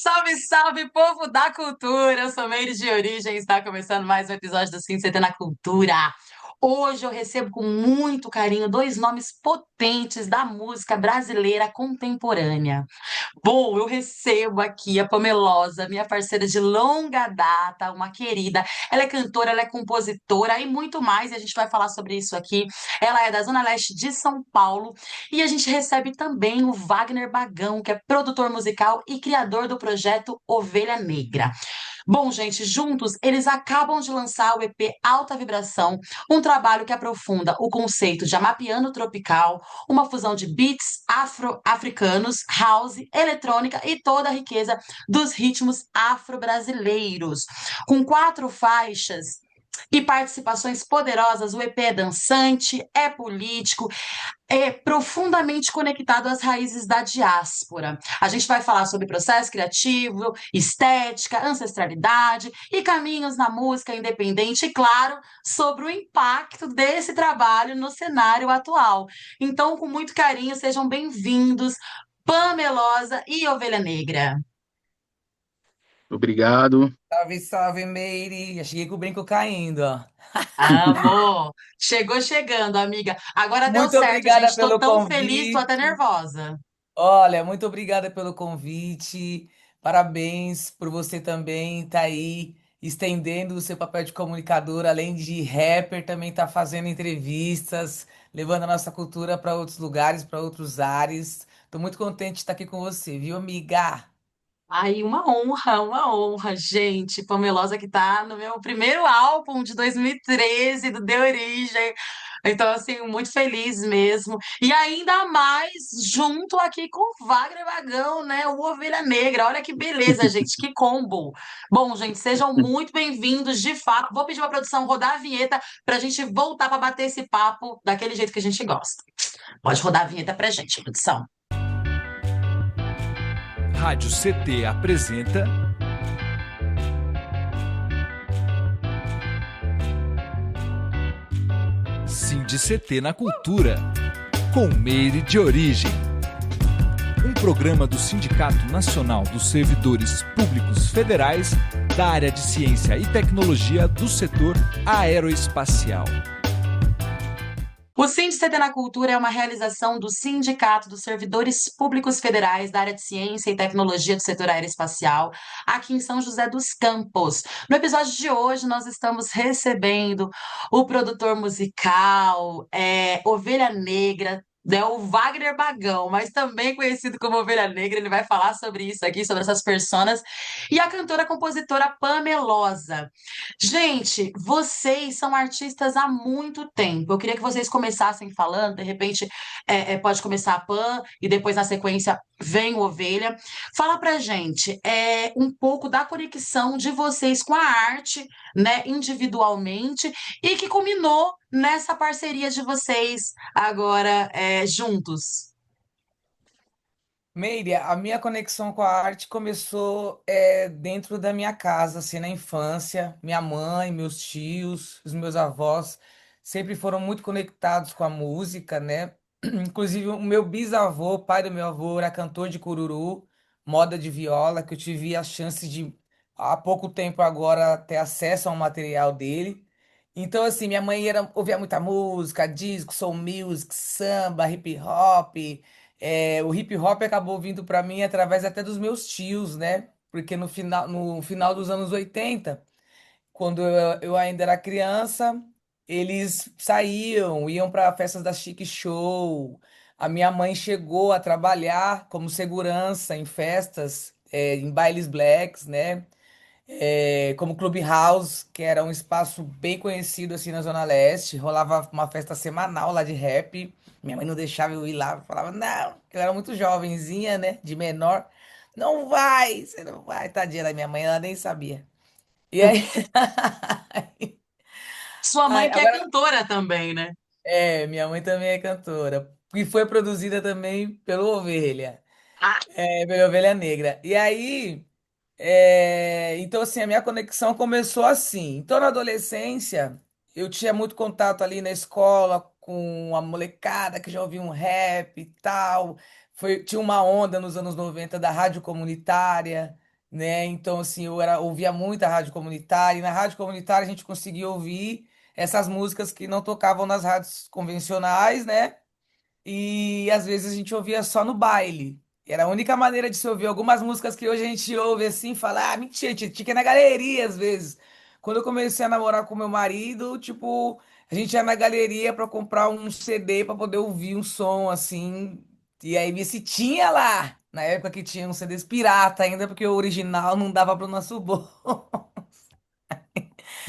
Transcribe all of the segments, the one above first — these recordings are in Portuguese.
Salve, salve, povo da cultura! Eu sou Meire de Origem e está começando mais um episódio do Sim CT na Cultura. Hoje eu recebo com muito carinho dois nomes potentes da música brasileira contemporânea. Bom, eu recebo aqui a Pamelosa, minha parceira de longa data, uma querida. Ela é cantora, ela é compositora e muito mais, e a gente vai falar sobre isso aqui. Ela é da Zona Leste de São Paulo e a gente recebe também o Wagner Bagão, que é produtor musical e criador do projeto Ovelha Negra. Bom, gente, juntos eles acabam de lançar o EP Alta Vibração, um trabalho que aprofunda o conceito de amapiano tropical, uma fusão de beats africanos, house, eletrônica e toda a riqueza dos ritmos afro-brasileiros. Com 4 faixas e participações poderosas, o EP é dançante, é político, é profundamente conectado às raízes da diáspora. A gente vai falar sobre processo criativo, estética, ancestralidade e caminhos na música independente, e, claro, sobre o impacto desse trabalho no cenário atual. Então, com muito carinho, sejam bem-vindos, Pamelosa e Ovelha Negra. Obrigado. Salve, salve, Meire. Já cheguei com o brinco caindo, ó. Amor, chegou chegando, amiga. Agora deu Muito certo, obrigada gente. Tô pelo tão feliz, tô até convite. nervosa. Olha, muito obrigada pelo convite. Parabéns por você também estar aí estendendo o seu papel de comunicador, além de rapper, também tá fazendo entrevistas, levando a nossa cultura para outros lugares, para outros ares. Tô muito contente de estar aqui com você, viu, amiga? Ai, uma honra, gente. Pamelosa que tá no meu primeiro álbum de 2013 do De Origem. Então, assim, muito feliz mesmo. E ainda mais junto aqui com o Wagner Wagão, né? O Ovelha Negra. Olha que beleza, gente, que combo. Bom, gente, sejam muito bem-vindos, de fato. Vou pedir pra produção rodar a vinheta pra gente voltar pra bater esse papo daquele jeito que a gente gosta. Pode rodar a vinheta pra gente, produção. Rádio CT apresenta Sind CT na Cultura, com Meire de Origem. Um programa do Sindicato Nacional dos Servidores Públicos Federais da área de Ciência e Tecnologia do setor aeroespacial. O SINDCT na Cultura é uma realização do Sindicato dos Servidores Públicos Federais da área de Ciência e Tecnologia do setor aeroespacial, aqui em São José dos Campos. No episódio de hoje, nós estamos recebendo o produtor musical, Ovelha Negra, né, o Wagner Bagão, mas também conhecido como Ovelha Negra. Ele vai falar sobre isso aqui, sobre essas personas, e a cantora-compositora Pamelosa. Gente, vocês são artistas há muito tempo. Eu queria que vocês começassem falando, de repente, pode começar a Pan e depois, na sequência, vem o Ovelha. Fala pra gente um pouco da conexão de vocês com a arte, né, individualmente, e que culminou nessa parceria de vocês agora juntos. Meire, a minha conexão com a arte começou dentro da minha casa, assim, na infância. Minha mãe, meus tios, os meus avós sempre foram muito conectados com a música, né? Inclusive, o meu bisavô, pai do meu avô, era cantor de cururu, moda de viola, que eu tive a chance de, há pouco tempo agora, ter acesso ao material dele. Então, assim, minha mãe ouvia muita música, disco, soul music, samba, hip hop. O hip hop acabou vindo para mim através até dos meus tios, né? Porque no final dos anos 80, quando eu ainda era criança, eles saíam, iam para festas da Chic Show. A minha mãe chegou a trabalhar como segurança em festas, em bailes blacks, né? Como Clubhouse, que era um espaço bem conhecido assim na Zona Leste. Rolava uma festa semanal lá de rap. Minha mãe não deixava eu ir lá, falava, não, porque eu era muito jovenzinha, né? De menor. Não vai, você não vai, tadinha da minha mãe, ela nem sabia. E aí, Sua mãe que é agora, cantora também, né? minha mãe também é cantora. E foi produzida também pelo Ovelha, Ah, pela Ovelha Negra. E aí. Então, assim, a minha conexão começou assim. Então, na adolescência, eu tinha muito contato ali na escola com a molecada que já ouvia um rap e tal. Tinha uma onda nos anos 90 da rádio comunitária. né? Então, assim, ouvia muito a rádio comunitária, e na rádio comunitária a gente conseguia ouvir essas músicas que não tocavam nas rádios convencionais, né? E às vezes a gente ouvia só no baile. Era a única maneira de se ouvir algumas músicas que hoje a gente ouve assim, e fala, ah, mentira, tinha que ir na galeria às vezes. Quando eu comecei a namorar com meu marido, tipo, a gente ia na galeria para comprar um CD para poder ouvir um som assim. E aí ver se tinha lá. Na época que tinha um CDs pirata ainda, porque o original não dava para o nosso bolso.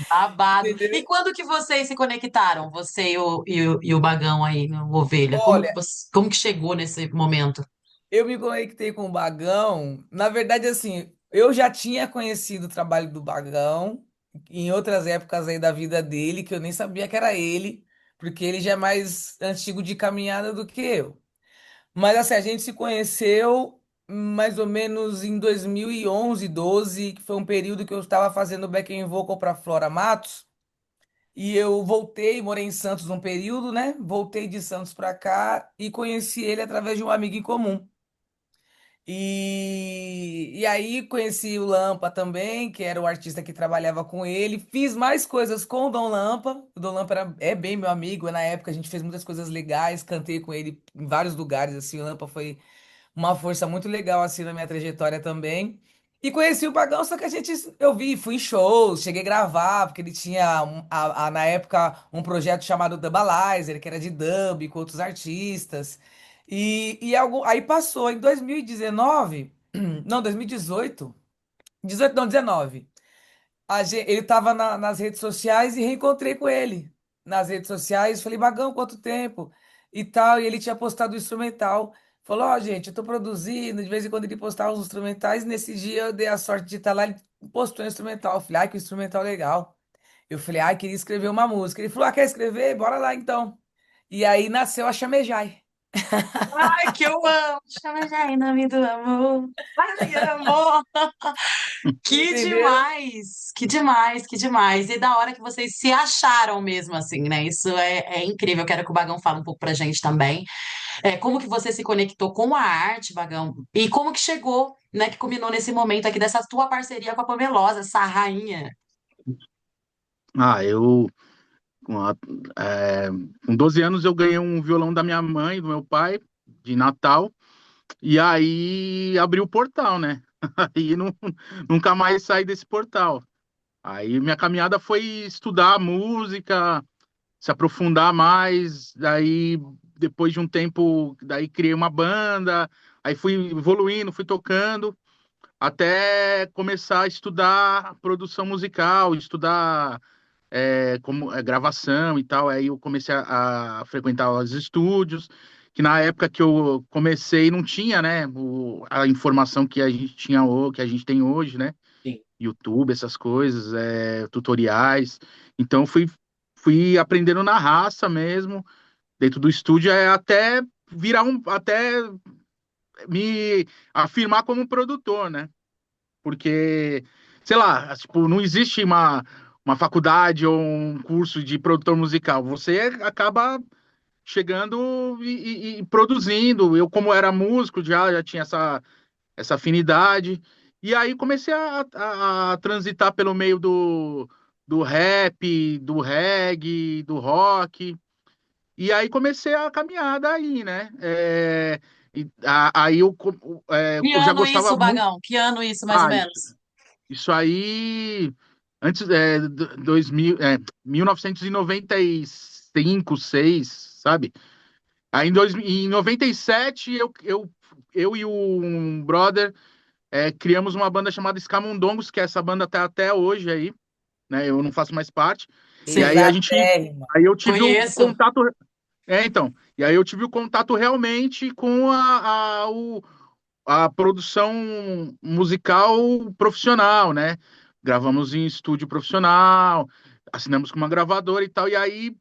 Babado. E Entendeu? quando que vocês se conectaram, você e o Bagão aí, no Ovelha? Olha, Como que chegou nesse momento? eu me conectei com o Bagão. Na verdade, assim, eu já tinha conhecido o trabalho do Bagão em outras épocas aí da vida dele, que eu nem sabia que era ele, porque ele já é mais antigo de caminhada do que eu. Mas assim, a gente se conheceu mais ou menos em 2011, 12, que foi um período que eu estava fazendo backing vocal para Flora Matos. E eu voltei, morei em Santos um período, né? Voltei de Santos para cá e conheci ele através de um amigo em comum. E aí conheci o Lampa também, que era o artista que trabalhava com ele. Fiz mais coisas com o Dom Lampa. O Dom Lampa é bem meu amigo. Na época a gente fez muitas coisas legais, cantei com ele em vários lugares. Assim, o Lampa foi uma força muito legal assim na minha trajetória também. E conheci o Pagão, só que eu vi, fui em shows, cheguei a gravar, porque ele tinha, na época, um projeto chamado Dubalizer, que era de dub com outros artistas. Aí passou, em 2019, não, 2018, 18 não, 19. Ele tava nas redes sociais e reencontrei com ele nas redes sociais. Falei, Bagão, quanto tempo? E tal. E ele tinha postado o instrumental. Falou, ó, gente, eu tô produzindo. De vez em quando ele postava os instrumentais. Nesse dia eu dei a sorte de estar lá. Ele postou o instrumental. Eu falei, ai, que instrumental legal. Eu falei, ai, queria escrever uma música. Ele falou, ah, quer escrever? Bora lá então. E aí nasceu a Chamejai. Ai, que eu amo! Chama já em nome do amor. Ai, amor! Que Entendeu? demais! Que demais, que demais! E da hora que vocês se acharam mesmo, assim, né? Isso é incrível. Eu quero que o Bagão fale um pouco pra gente também. Como que você se conectou com a arte, Bagão? E como que chegou, né? Que culminou nesse momento aqui dessa tua parceria com a Pamelosa, essa rainha. Ah, eu com, a- é, com 12 anos eu ganhei um violão da minha mãe, do meu pai, de Natal, e aí abri o portal, né? Aí nunca mais saí desse portal. Aí minha caminhada foi estudar música, se aprofundar mais, daí depois de um tempo, daí criei uma banda, aí fui evoluindo, fui tocando, até começar a estudar produção musical, estudar como gravação e tal. Aí eu comecei a frequentar os estúdios, que na época que eu comecei não tinha, né, a informação que a gente tinha, que a gente tem hoje, né? Sim. YouTube, essas coisas, tutoriais. Então fui aprendendo na raça mesmo, dentro do estúdio, até até me afirmar como produtor, né? Porque, sei lá, tipo, não existe uma faculdade ou um curso de produtor musical. Você acaba chegando e produzindo. Eu, como era músico, já tinha essa afinidade. E aí comecei a transitar pelo meio do rap, do reggae, do rock. E aí comecei a caminhada aí, né? Aí Que eu já ano gostava isso, muito. Bagão? Que ano isso, mais ou Ah, menos? isso aí, antes, 2000, 1995, 6, sabe? Aí em 97, eu e um brother criamos uma banda chamada Scamundongos, que essa banda tá até hoje aí, né? Eu não faço mais parte. E aí Sim, aí eu tive o conheço. contato, então, e aí eu tive o contato realmente com a produção musical profissional, né? Gravamos em estúdio profissional, assinamos com uma gravadora e tal, e aí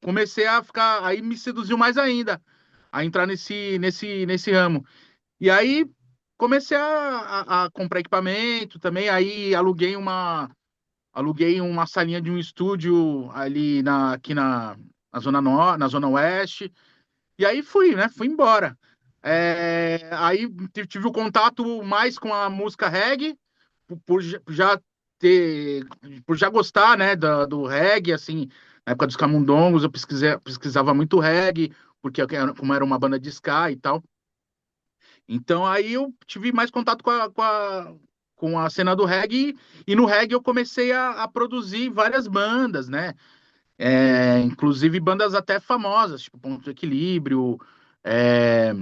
comecei a ficar, aí me seduziu mais ainda a entrar nesse ramo. E aí comecei a comprar equipamento também, aí aluguei uma salinha de um estúdio ali aqui na na Zona Oeste, e aí fui, né? Fui embora. Aí tive o contato mais com a música reggae, já ter, por já gostar, né, do reggae, assim, na época dos Camundongos, eu pesquisava muito reggae, porque como era uma banda de ska e tal. Então aí eu tive mais contato com a cena do reggae, e no reggae eu comecei a produzir várias bandas, né? Inclusive bandas até famosas, tipo Ponto de Equilíbrio, é,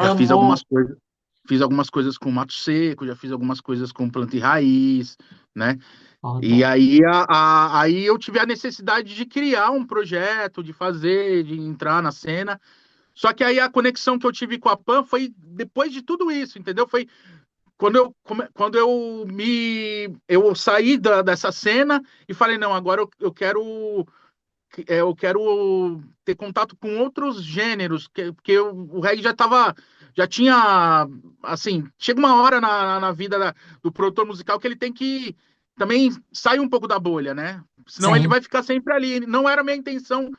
já Amo. fiz algumas coisas com Mato Seco, já fiz algumas coisas com Planta e Raiz, né? E Foda. aí, aí eu tive a necessidade de criar um projeto, de fazer, de entrar na cena. Só que aí a conexão que eu tive com a Pan foi depois de tudo isso, entendeu? Foi quando eu saí dessa cena e falei, não, agora eu quero ter contato com outros gêneros, porque o reggae já tinha, assim, chega uma hora na vida do produtor musical que ele tem que também sair um pouco da bolha, né? Senão ele Sim. vai ficar sempre ali. Não era a minha intenção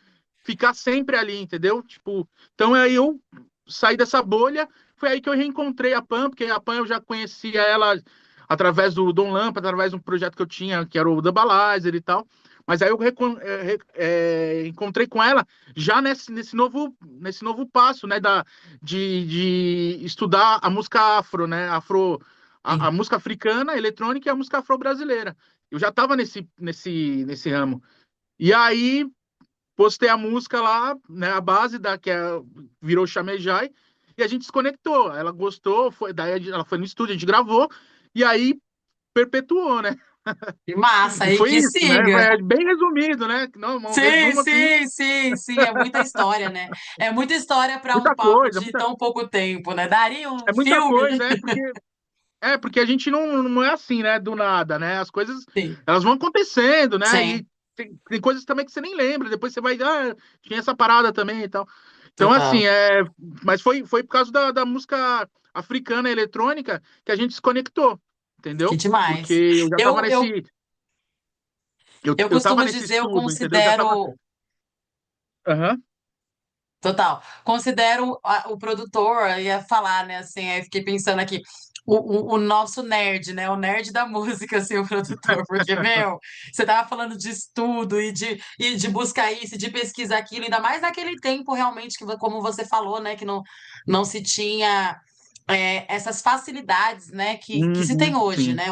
ficar sempre ali, entendeu? Tipo, então aí eu saí dessa bolha, foi aí que eu reencontrei a Pan, porque a Pan eu já conhecia ela através do Dom Lampa, através de um projeto que eu tinha, que era o Dubalizer e tal. Mas aí eu encontrei com ela já nesse novo passo, né, de estudar a música afro, né, a Sim. música africana, eletrônica e a música afro-brasileira. Eu já estava nesse ramo. E aí postei a música lá, né, a base virou Chamejai, e a gente se conectou. Ela gostou, daí ela foi no estúdio, a gente gravou, e aí perpetuou, né? Que massa, E aí foi que isso, né? siga. Bem resumido, né? Não, um Sim, resumo assim, sim, sim, sim, é muita história, né? É muita história para um muita papo coisa, de tão pouco tempo, né? Daria um é muita filme. coisa, porque a gente não é assim, né? Do nada, né? As coisas Sim, elas vão acontecendo, né? sim, E tem coisas também que você nem lembra, depois você vai, tinha essa parada também e tal. Então, total. assim, mas foi por causa da música africana eletrônica que a gente se conectou, Que entendeu? Porque demais. eu já tava Eu, eu, eu eu tava costumo nesse dizer, eu estudo, entendeu? Eu já tava. considero. Aham. Total. Considero o produtor, eu ia falar, né, assim, aí fiquei pensando aqui, o nosso nerd, né, o nerd da música, assim, o produtor, porque, meu, você tava falando de estudo e de buscar isso, de pesquisar aquilo, ainda mais naquele tempo, realmente, que, como você falou, né, que não se tinha essas facilidades, né, que se tem Uhum, hoje, sim. né?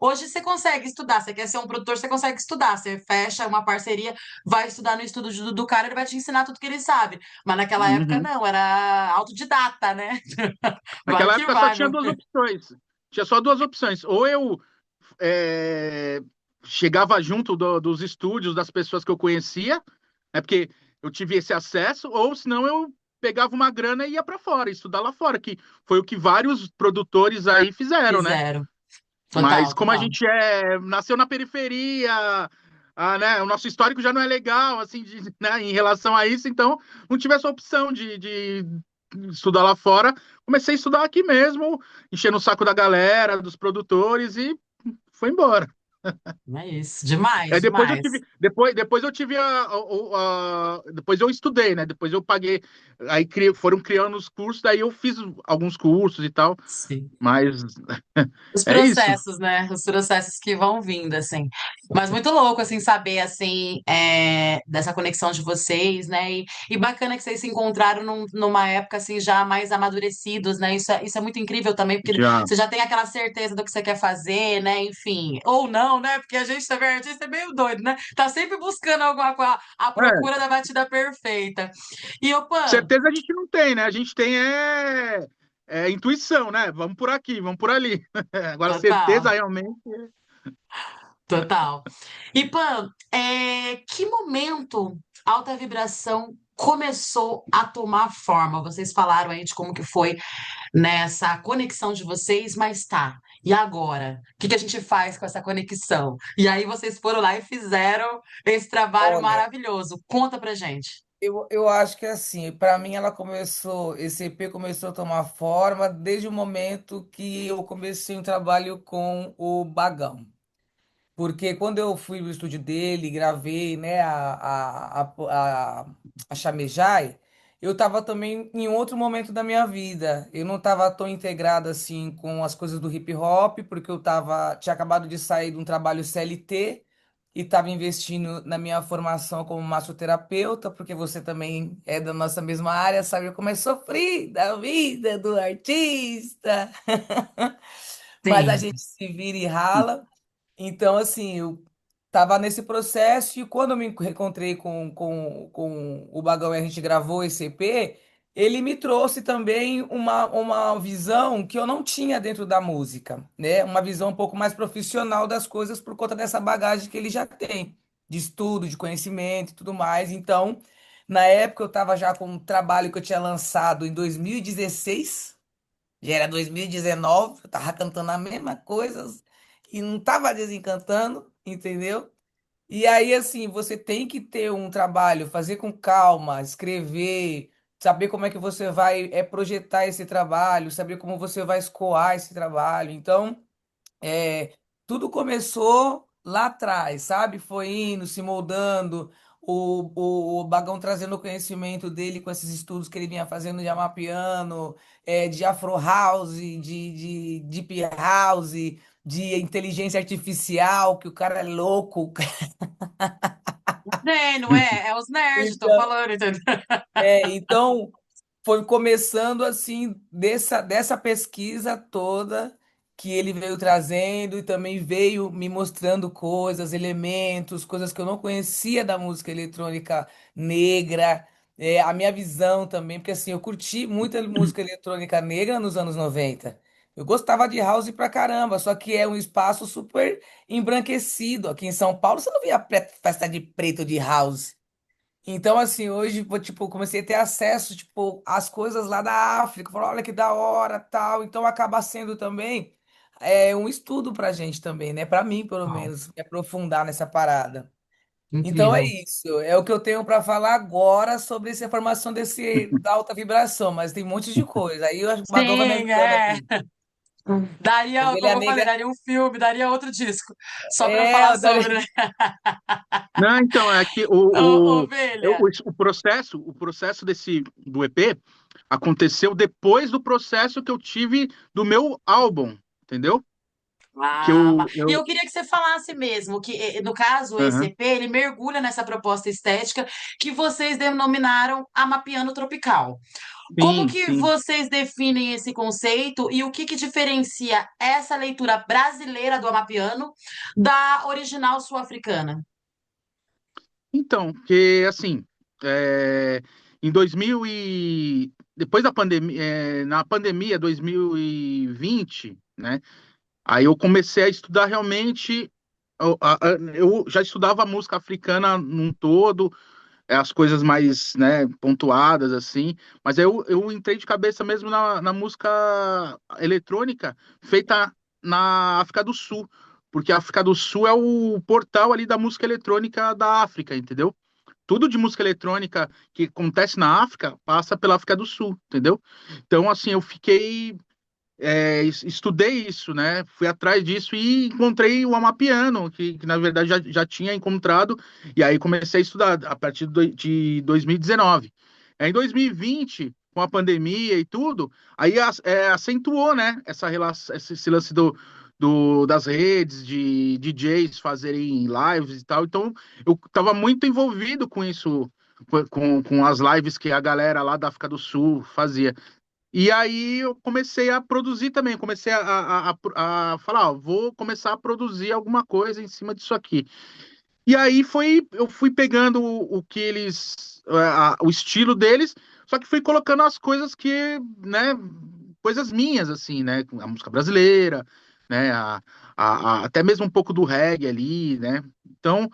Hoje você consegue estudar, você quer ser um produtor, você consegue estudar, você fecha uma parceria, vai estudar no estúdio do cara, ele vai te ensinar tudo que ele sabe. Mas naquela época Uhum. não, era autodidata, né? Vai Naquela que época só vai, tinha meu duas filho. opções. Tinha só duas opções. Ou eu chegava junto dos estúdios das pessoas que eu conhecia, né, porque eu tive esse acesso, ou senão eu pegava uma grana e ia para fora, estudar lá fora, que foi o que vários produtores aí fizeram, né? Fizeram. Mas Total, como a total. gente nasceu na periferia, né, o nosso histórico já não é legal, assim, né, em relação a isso, então não tive essa opção de estudar lá fora. Comecei a estudar aqui mesmo, enchendo o saco da galera, dos produtores e foi embora. É isso. Demais, Depois eu demais. tive, depois eu tive depois eu estudei, né? Depois eu paguei, aí foram criando os cursos, daí eu fiz alguns cursos e tal, Sim. mas Os é isso. processos, né? Os processos que vão vindo, assim. Mas muito louco, assim, saber, assim, dessa conexão de vocês, né? E bacana que vocês se encontraram numa época, assim, já mais amadurecidos, né? Isso é muito incrível também, porque Já. você já tem aquela certeza do que você quer fazer, né? Enfim. Ou não, né? Porque a gente também, artista é meio doido, né? Tá sempre buscando alguma coisa, a É, procura da batida perfeita. E, opa, certeza a gente não tem, né? A gente tem intuição, né? Vamos por aqui, vamos por ali. Agora, certeza total. realmente. Total. E, Pan, que momento alta vibração começou a tomar forma? Vocês falaram aí de como que foi nessa conexão de vocês, mas tá. E agora? O que que a gente faz com essa conexão? E aí vocês foram lá e fizeram esse trabalho Olha, maravilhoso. Conta pra gente. eu acho que assim, para mim esse EP começou a tomar forma desde o momento que eu comecei um trabalho com o Bagão. Porque quando eu fui no estúdio dele, gravei, né, a Chamejai, eu estava também em outro momento da minha vida. Eu não estava tão integrado assim com as coisas do hip hop, porque tinha acabado de sair de um trabalho CLT e estava investindo na minha formação como massoterapeuta, porque você também é da nossa mesma área, sabe como é sofrida a vida do artista. Mas a Sim. gente se vira e rala. Então, assim, eu tava nesse processo e quando eu me encontrei com o Bagão e a gente gravou esse EP, ele me trouxe também uma visão que eu não tinha dentro da música, né? Uma visão um pouco mais profissional das coisas por conta dessa bagagem que ele já tem, de estudo, de conhecimento e tudo mais. Então, na época eu estava já com um trabalho que eu tinha lançado em 2016. Já era 2019, eu tava cantando a mesma coisa e não tava desencantando, entendeu? E aí, assim, você tem que ter um trabalho, fazer com calma, escrever, saber como é que você vai projetar esse trabalho, saber como você vai escoar esse trabalho. Então, é, tudo começou lá atrás, sabe? Foi indo, se moldando, o Bagão trazendo o conhecimento dele com esses estudos que ele vinha fazendo de amapiano, de Afro House, de Deep House, de inteligência artificial, que o cara é louco. Não é? É os nerds, tô Então, falando, entendeu? então, foi começando assim, dessa pesquisa toda que ele veio trazendo e também veio me mostrando coisas, elementos, coisas que eu não conhecia da música eletrônica negra, a minha visão também, porque assim, eu curti muita música eletrônica negra nos anos 90. Eu gostava de house pra caramba, só que é um espaço super embranquecido. Aqui em São Paulo, você não via festa de preto de house. Então, assim, hoje, tipo, comecei a ter acesso, tipo, às coisas lá da África. Falei, olha que da hora, tal. Então, acaba sendo também um estudo pra gente também, né? Pra mim, pelo Uau, menos, me aprofundar nessa parada. Então, é incrível. isso. É o que eu tenho pra falar agora sobre essa formação da alta vibração. Mas tem um monte de coisa. Aí o Bagão vai me Sim, ajudando é. aqui. Daria, Ovelha como eu falei, Negra. daria um filme, daria outro disco, só para É, falar sobre, né? Não, então, é que Ovelha. o processo do EP aconteceu depois do processo que eu tive do meu álbum, entendeu? Que E eu queria que você falasse mesmo que, no caso, o Aham. ECP, ele mergulha nessa proposta estética que vocês denominaram Amapiano Tropical. Como Sim, que sim. vocês definem esse conceito e o que que diferencia essa leitura brasileira do Amapiano da original sul-africana? Então, que assim, em 2000 depois da pandemia, na pandemia 2020, né? Aí eu comecei a estudar realmente. Eu já estudava música africana num todo, as coisas mais, né, pontuadas assim, mas aí eu entrei de cabeça mesmo na música eletrônica feita na África do Sul, porque a África do Sul é o portal ali da música eletrônica da África, entendeu? Tudo de música eletrônica que acontece na África passa pela África do Sul, entendeu? Então, assim, eu fiquei estudei isso, né? Fui atrás disso e encontrei o Amapiano, que na verdade já tinha encontrado, e aí comecei a estudar a partir de 2019. Em 2020, com a pandemia e tudo, aí acentuou, né? Essa relação, esse lance das redes, de DJs fazerem lives e tal. Então, eu estava muito envolvido com isso, com as lives que a galera lá da África do Sul fazia. E aí eu comecei a produzir também, comecei a falar, ó, vou começar a produzir alguma coisa em cima disso aqui. E aí eu fui pegando o que eles, o estilo deles, só que fui colocando as coisas que, né, coisas minhas, assim, né, a música brasileira, né, até mesmo um pouco do reggae ali, né. Então,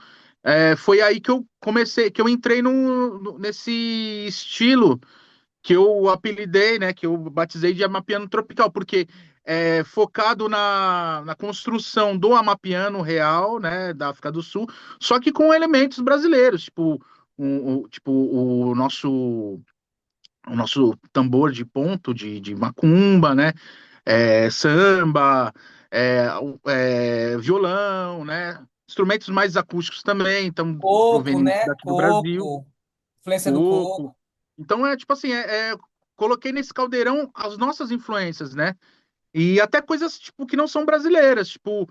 foi aí que eu comecei, que eu entrei nesse estilo que eu apelidei, né, que eu batizei de Amapiano Tropical, porque é focado na construção do Amapiano real, né, da África do Sul, só que com elementos brasileiros, tipo tipo, o nosso tambor de ponto de macumba, né, samba, violão, né, instrumentos mais acústicos também, então Coco, provenientes né? daqui do Brasil, Coco. Influência do coco. coco. Então é tipo assim, coloquei nesse caldeirão as nossas influências, né? E até coisas tipo que não são brasileiras, tipo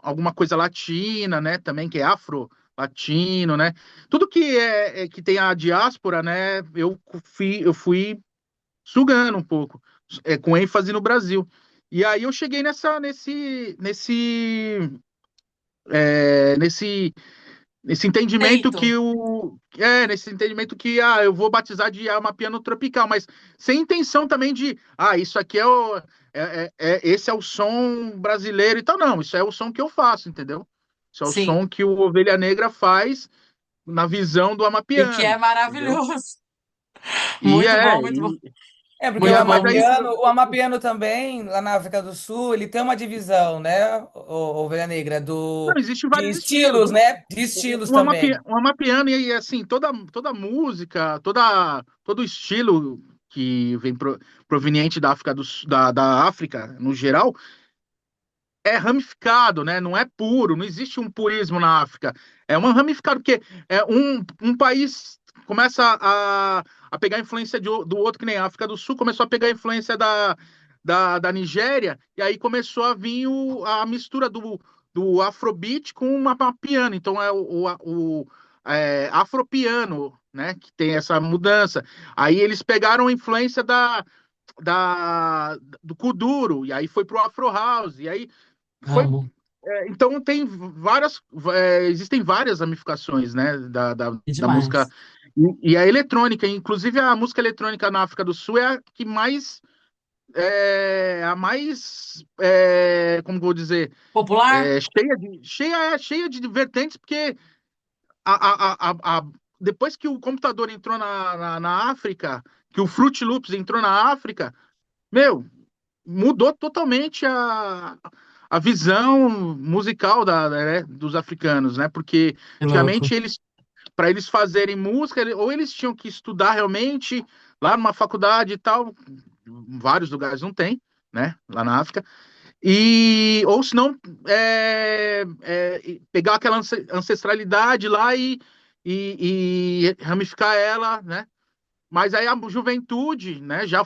alguma coisa latina, né? Também que é afro-latino, né? Tudo que que tem a diáspora, né? Eu fui sugando um pouco, com ênfase no Brasil. E aí eu cheguei nesse entendimento Peito. que nesse entendimento que eu vou batizar de Amapiano tropical, mas sem intenção também de isso aqui esse é o som brasileiro e tal, não, isso é o som que eu faço, entendeu? Isso é o Sim. som que o Ovelha Negra faz na visão do E que é Amapiano, entendeu? maravilhoso. E Muito bom, é, muito bom. e, É, porque Muito mas bom aí mesmo. O Amapiano também, lá na África do Sul, ele tem uma divisão, né, o Ovelha Negra, não, existe de vários estilos. estilos, né? De estilos também. Um amapiano e assim, toda música, todo estilo que vem proveniente da África da África no geral é ramificado, né? Não é puro, não existe um purismo na África. É uma ramificado, porque um país começa a pegar influência do outro, que nem a África do Sul começou a pegar influência da Nigéria, e aí começou a vir a mistura do Afrobeat com o Amapiano. Então o Afropiano, né? Que tem essa mudança. Aí eles pegaram a influência do Kuduro, e aí foi pro Afro House, e aí foi. Amo. Então tem existem várias ramificações, né, Que da música demais. e a eletrônica, inclusive a música eletrônica na África do Sul é a que mais como vou dizer, Popular? cheia de vertentes, porque depois que o computador entrou na África, que o Fruit Loops entrou na África, meu, mudou totalmente a visão musical dos africanos, né? Porque Que louco. antigamente para eles fazerem música, ou eles tinham que estudar realmente lá numa faculdade e tal, em vários lugares não tem, né? Lá na África. E ou se não pegar aquela ancestralidade lá e ramificar ela, né? Mas aí a juventude, né, já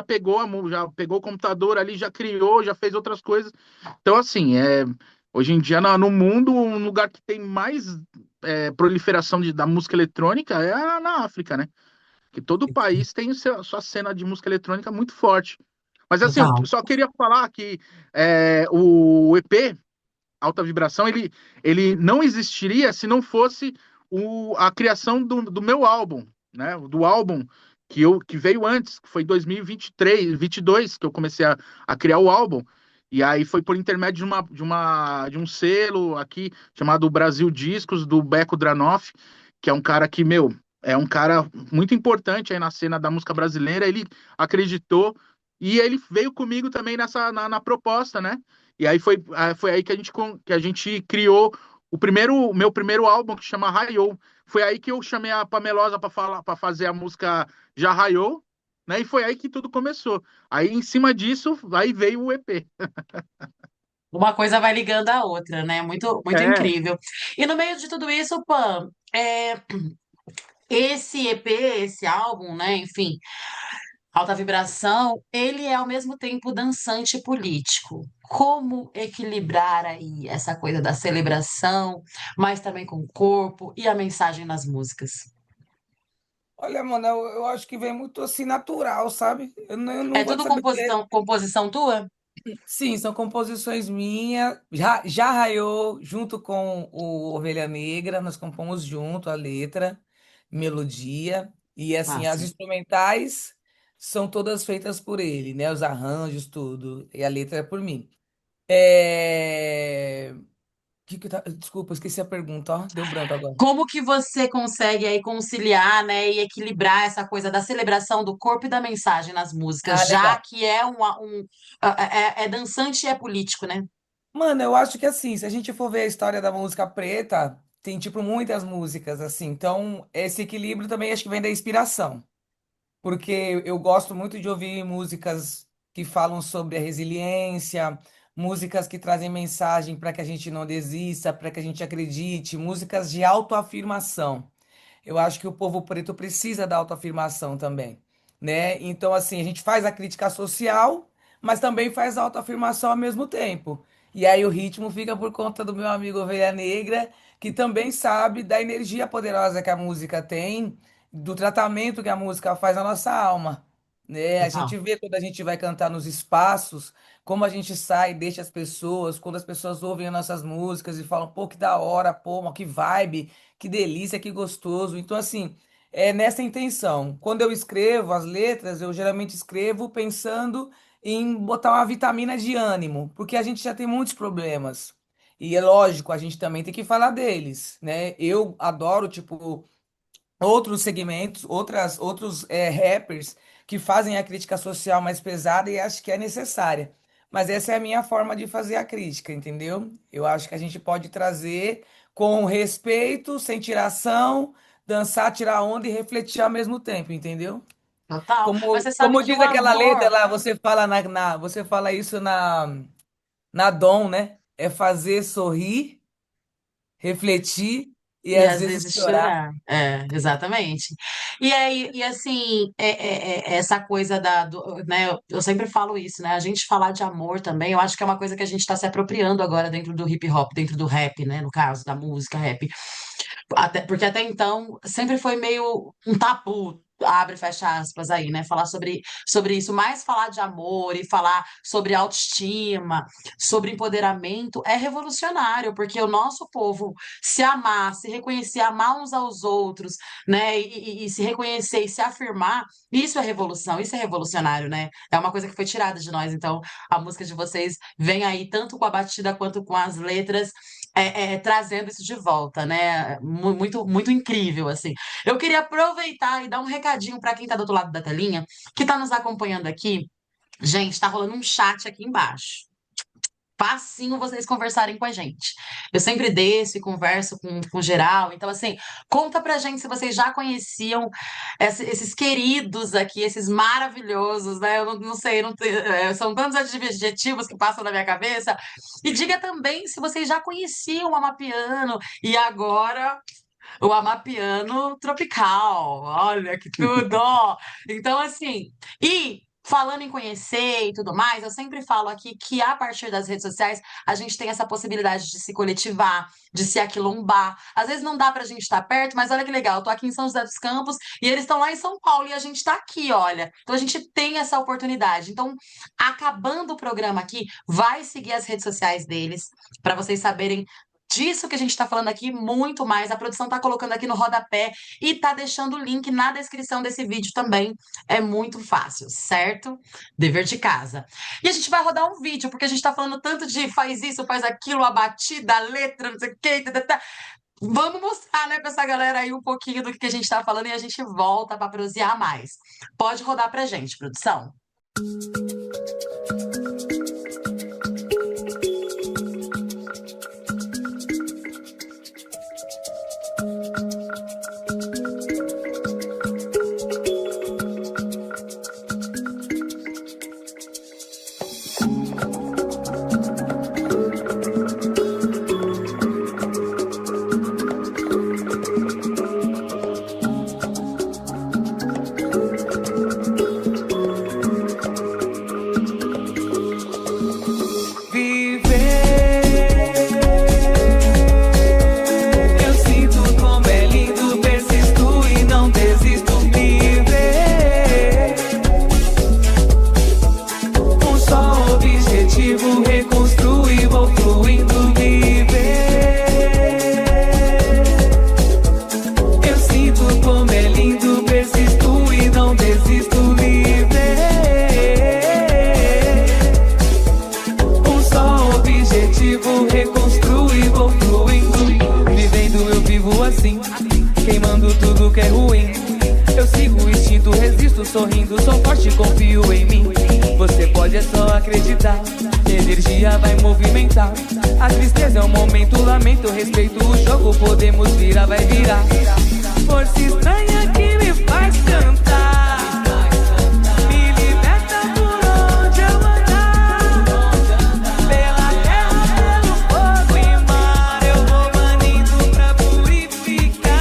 pegou o computador ali, já criou, já fez outras coisas. Então, assim, hoje em dia no mundo, um lugar que tem mais proliferação da música eletrônica é na África, né? Que todo país tem sua cena de música eletrônica muito forte. Mas assim, eu Total. só queria falar que o EP Alta Vibração, ele não existiria se não fosse a criação do meu álbum, né? Do álbum que veio antes, que foi em 2023, 22, que eu comecei a criar o álbum. E aí foi por intermédio de um selo aqui chamado Brasil Discos, do Beco Dranoff, que é um cara que, meu, é um cara muito importante aí na cena da música brasileira. Ele acreditou e ele veio comigo também na proposta, né? E aí foi aí que a gente criou o meu primeiro álbum, que chama Raiou. Foi aí que eu chamei a Pamelosa para fazer a música Já Raiou, né? E foi aí que tudo começou. Aí em cima disso, aí veio o EP. Uma coisa vai ligando à outra, né? Muito, muito É, incrível. E no meio de tudo isso, Pam, esse EP, esse álbum, né? Enfim, Alta Vibração, ele é ao mesmo tempo dançante e político. Como equilibrar aí essa coisa da celebração, mas também com o corpo e a mensagem nas músicas? Olha, mano, eu acho que vem muito assim natural, sabe? Eu não É vou te tudo saber dizer. composição tua? Sim, são composições minhas. Já raiou junto com o Ovelha Negra, nós compomos junto a letra, melodia, e assim, as Massa. instrumentais são todas feitas por ele, né? Os arranjos, tudo, e a letra é por mim. É... Desculpa, esqueci a pergunta, ó, deu branco agora. Como que você consegue aí conciliar, né, e equilibrar essa coisa da celebração do corpo e da mensagem nas músicas, Ah, já legal. que é dançante e é político, né? Mano, eu acho que assim, se a gente for ver a história da música preta, tem tipo muitas músicas assim. Então, esse equilíbrio também acho que vem da inspiração, porque eu gosto muito de ouvir músicas que falam sobre a resiliência, músicas que trazem mensagem para que a gente não desista, para que a gente acredite, músicas de autoafirmação. eu acho que o povo preto precisa da autoafirmação também, né? Então, assim, a gente faz a crítica social, mas também faz a autoafirmação ao mesmo tempo. E aí o ritmo fica por conta do meu amigo Ovelha Negra, que também sabe da energia poderosa que a música tem, do tratamento que a música faz na nossa alma, né? A Total. gente vê quando a gente vai cantar nos espaços, como a gente sai, deixa as pessoas, quando as pessoas ouvem as nossas músicas e falam, pô, que da hora, pô, mas que vibe, que delícia, que gostoso. Então, assim, é nessa intenção. Quando eu escrevo as letras, eu geralmente escrevo pensando em botar uma vitamina de ânimo, porque a gente já tem muitos problemas. E é lógico, a gente também tem que falar deles, né? Eu adoro, tipo, outros segmentos, outros rappers que fazem a crítica social mais pesada e acho que é necessária. Mas essa é a minha forma de fazer a crítica, entendeu? Eu acho que a gente pode trazer com respeito, sem tiração, dançar, tirar onda e refletir ao mesmo tempo, entendeu? Total. Mas Como, você sabe como que diz o aquela letra amor. lá, você fala você fala isso na Dom, né? É fazer sorrir, refletir e E às às vezes vezes chorar. chorar. É, exatamente. E aí, e assim, essa coisa né, eu sempre falo isso, né? A gente falar de amor também, eu acho que é uma coisa que a gente está se apropriando agora dentro do hip hop, dentro do rap, né? No caso, da música rap. Porque até então sempre foi meio um tabu, abre e fecha aspas aí, né? Falar sobre isso, mais falar de amor e falar sobre autoestima, sobre empoderamento é revolucionário, porque o nosso povo se amar, se reconhecer, amar uns aos outros, né? E se reconhecer e se afirmar, isso é revolução, isso é revolucionário, né? É uma coisa que foi tirada de nós. Então, a música de vocês vem aí tanto com a batida quanto com as letras trazendo isso de volta, né? Muito, muito incrível, assim. Eu queria aproveitar e dar um recadinho para quem está do outro lado da telinha, que está nos acompanhando aqui. Gente, está rolando um chat aqui embaixo. Facinho vocês conversarem com a gente. Eu sempre desço e converso com geral. Então, assim, conta pra gente se vocês já conheciam esses queridos aqui, esses maravilhosos, né? Eu não sei, são tantos adjetivos que passam na minha cabeça. E diga também se vocês já conheciam o Amapiano e agora o Amapiano Tropical. Olha que tudo! Então, assim, e falando em conhecer e tudo mais, eu sempre falo aqui que a partir das redes sociais a gente tem essa possibilidade de se coletivar, de se aquilombar. Às vezes não dá pra gente estar perto, mas olha que legal, eu tô aqui em São José dos Campos e eles estão lá em São Paulo e a gente tá aqui, olha. Então a gente tem essa oportunidade. Então, acabando o programa aqui, vai seguir as redes sociais deles para vocês saberem disso que a gente está falando aqui, muito mais. A produção está colocando aqui no rodapé e está deixando o link na descrição desse vídeo também. É muito fácil, certo? Dever de casa. E a gente vai rodar um vídeo, porque a gente está falando tanto de faz isso, faz aquilo, a batida, a letra, não sei o quê. Vamos mostrar, né, para essa galera aí um pouquinho do que a gente está falando e a gente volta para prosear mais. Pode rodar pra gente, produção. Queimando tudo que é ruim. Eu sigo o instinto, resisto, sorrindo. Sou forte, confio em mim. Você pode é só acreditar. Energia vai movimentar. A tristeza é um momento, lamento, respeito o jogo. Podemos virar, vai virar. Força estranha que me faz cantar. Me liberta por onde eu andar. Pela terra, pelo fogo e mar. Eu vou banindo pra purificar.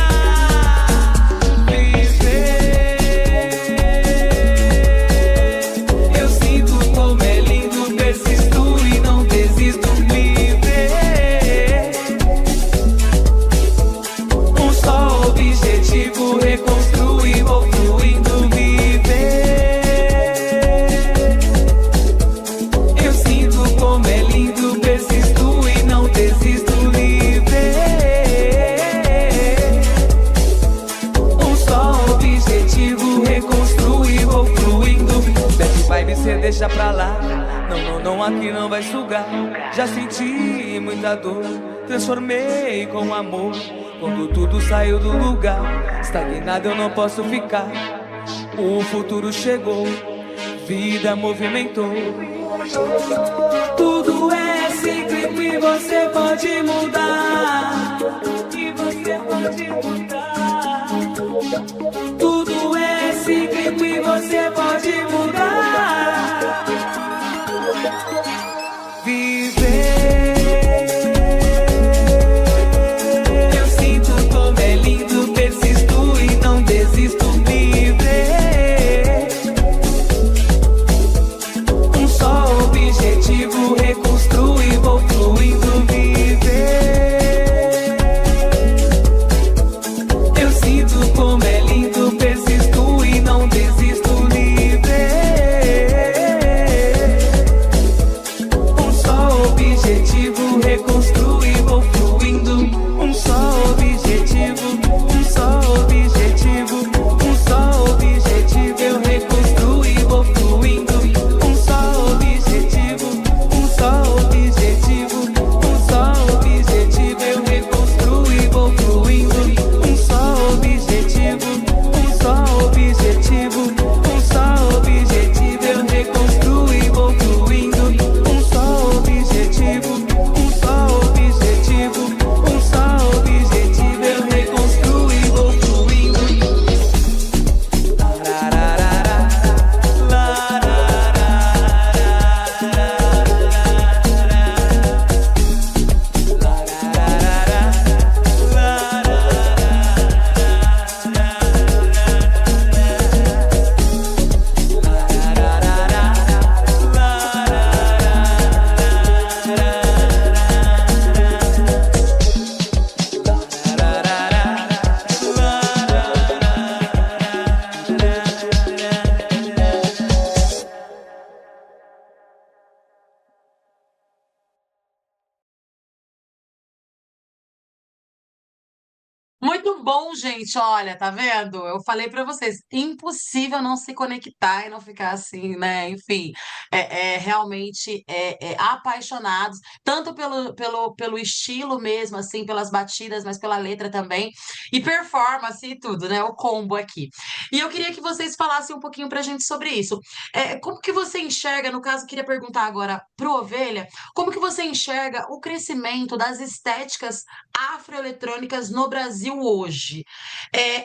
lugar. Já senti muita dor, transformei com amor. Quando tudo saiu do lugar, estagnado eu não posso ficar. O futuro chegou, vida movimentou. Tudo é cíclico e você pode mudar. E você pode mudar. Tudo é cíclico e você pode mudar. Viver. Eu sinto como é lindo, persisto e não desisto. Livre. Um só objetivo, reconstruir, vou fluindo, viver. Eu sinto como é lindo, persisto e não desisto, livre. Um só objetivo, reconstruir, vou fluindo. Um só objetivo, um só objetivo, um só objetivo, eu reconstruir, vou fluindo. Um só objetivo, um só objetivo, um só objetivo, eu reconstruir, vou fluindo. Um só objetivo, um só objetivo, um só objetivo, eu reconstruir, vou fluindo. Um só objetivo, um só objetivo, um só objetivo, eu reconstruir, vou fluindo. Lararara, Muito bom, gente. Olha, tá vendo? Eu falei pra vocês, impossível não se conectar e não ficar assim, né? Enfim, realmente apaixonados, tanto pelo estilo mesmo, assim, pelas batidas, mas pela letra também, e performance e tudo, né? O combo aqui. E eu queria que vocês falassem um pouquinho pra gente sobre isso. Como que você enxerga, no caso, eu queria perguntar agora pro Ovelha, como que você enxerga o crescimento das estéticas afroeletrônicas no Brasil hoje?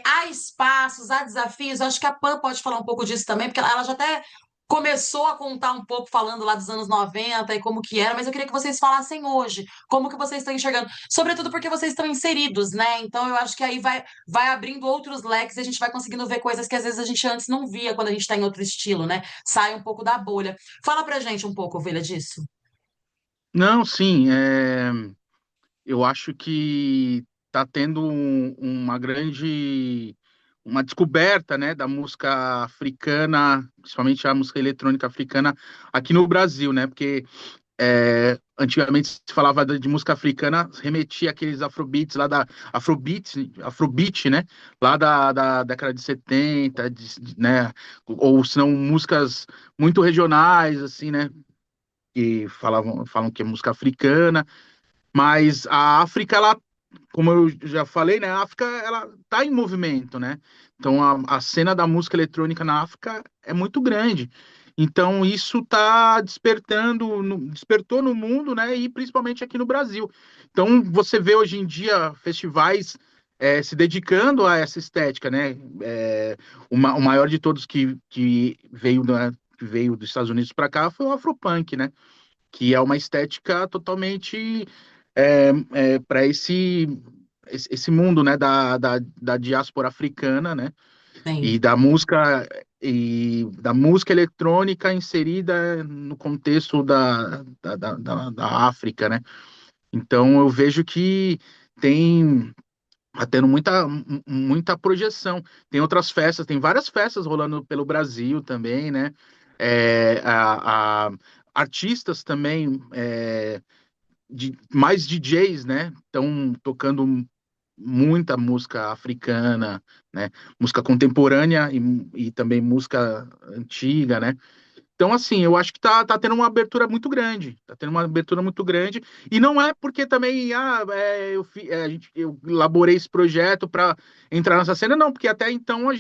Há espaços, há desafios, eu acho que a Pan pode falar um pouco disso também, porque ela já até começou a contar um pouco, falando lá dos anos 90 e como que era, mas eu queria que vocês falassem hoje, como que vocês estão enxergando, sobretudo porque vocês estão inseridos, né? Então eu acho que aí vai abrindo outros leques e a gente vai conseguindo ver coisas que às vezes a gente antes não via quando a gente está em outro estilo, né? Sai um pouco da bolha. Fala pra gente um pouco, Ovelha, disso. Não, sim, eu acho que está tendo uma grande uma descoberta, né, da música africana, principalmente a música eletrônica africana aqui no Brasil, né? Porque antigamente se falava de música africana, remetia àqueles afrobeats lá da afrobeat, né? Lá da década de 70, né? Ou senão músicas muito regionais, assim, né? Que falam que é música africana, mas a África, ela, como eu já falei, né? A África, ela tá em movimento, né? Então a cena da música eletrônica na África é muito grande. Então isso está despertou no mundo, né? E principalmente aqui no Brasil. Então você vê hoje em dia festivais se dedicando a essa estética, né? O maior de todos que veio, né, que veio dos Estados Unidos para cá foi o Afropunk, né? Que é uma estética totalmente para esse mundo, né, da diáspora africana, né, Sim. e da música eletrônica inserida no contexto da África, né. Então eu vejo que tá tendo muita projeção. Tem outras festas, tem várias festas rolando pelo Brasil também, né. Artistas também, mais DJs, né? Estão tocando muita música africana, né? Música contemporânea e também música antiga, né? Então, assim, eu acho que tá tendo uma abertura muito grande. Tá tendo uma abertura muito grande. E não é porque também, eu elaborei esse projeto para entrar nessa cena, não, porque até então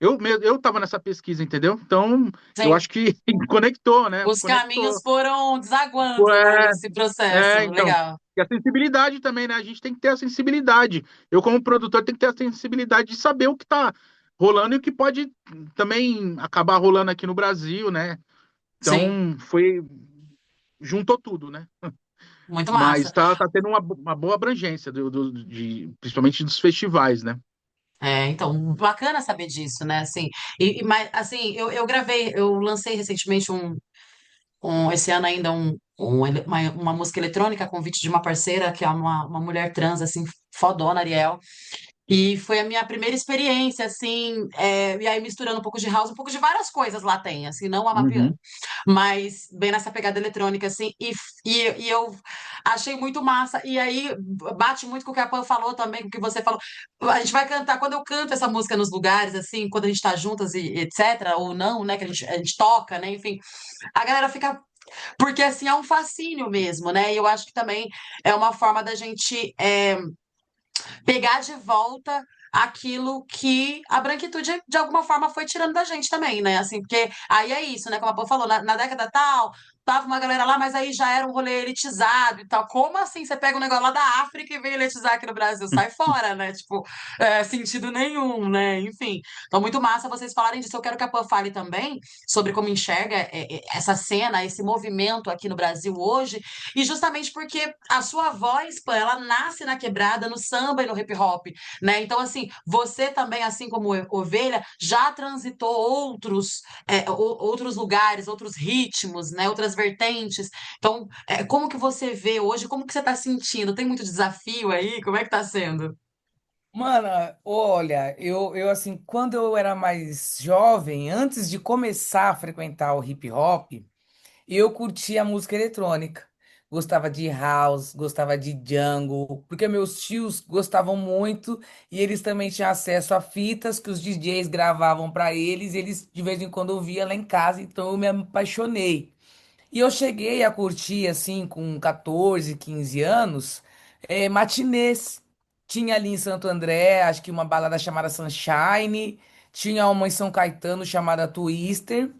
eu tava nessa pesquisa, entendeu? Então, eu Sim, acho que conectou, né? os caminhos Conectou. foram desaguando, né, nesse processo. Então. Legal. E a sensibilidade também, né? A gente tem que ter a sensibilidade. Eu, como produtor, tenho que ter a sensibilidade de saber o que tá rolando e o que pode também acabar rolando aqui no Brasil, né? Sim, Então, juntou tudo, né? muito Mas massa. tá tendo uma boa abrangência, principalmente dos festivais, né? É, então, bacana saber disso, né? Assim, mas assim, eu lancei recentemente esse ano ainda uma música eletrônica a convite de uma parceira, que é uma mulher trans, assim, fodona, Ariel. E foi a minha primeira experiência, assim, e aí misturando um pouco de house, um pouco de várias coisas lá tem, assim, não amapiano, Uhum. mas bem nessa pegada eletrônica, assim, e eu achei muito massa, e aí bate muito com o que a Pan falou também, com o que você falou, a gente vai cantar, quando eu canto essa música nos lugares, assim, quando a gente tá juntas e etc., ou não, né, que a gente toca, né, enfim, a galera fica porque assim é um fascínio mesmo, né? E eu acho que também é uma forma da gente pegar de volta aquilo que a branquitude de alguma forma foi tirando da gente também, né? Assim, porque aí é isso, né? Como a Pô falou, na década tal, tava uma galera lá, mas aí já era um rolê elitizado e tal. Como assim você pega um negócio lá da África e vem elitizar aqui no Brasil? Sai fora, né? Tipo, sentido nenhum, né? Enfim. Então, muito massa vocês falarem disso. Eu quero que a Pô fale também sobre como enxerga essa cena, esse movimento aqui no Brasil hoje, e justamente porque a sua voz, Pô, ela nasce na quebrada, no samba e no hip hop, né? Então, assim, você também, assim como Ovelha, já transitou outros lugares, outros ritmos, né? Outras vertentes. Então, como que você vê hoje? Como que você está sentindo? Tem muito desafio aí? Como é que tá sendo? Mano, olha, eu assim, quando eu era mais jovem, antes de começar a frequentar o hip hop, eu curtia música eletrônica. Gostava de house, gostava de jungle, porque meus tios gostavam muito e eles também tinham acesso a fitas que os DJs gravavam para eles, e eles de vez em quando ouviam lá em casa, então eu me apaixonei. E eu cheguei a curtir, assim, com 14, 15 anos, matinês. Tinha ali em Santo André, acho que uma balada chamada Sunshine, tinha uma em São Caetano chamada Twister.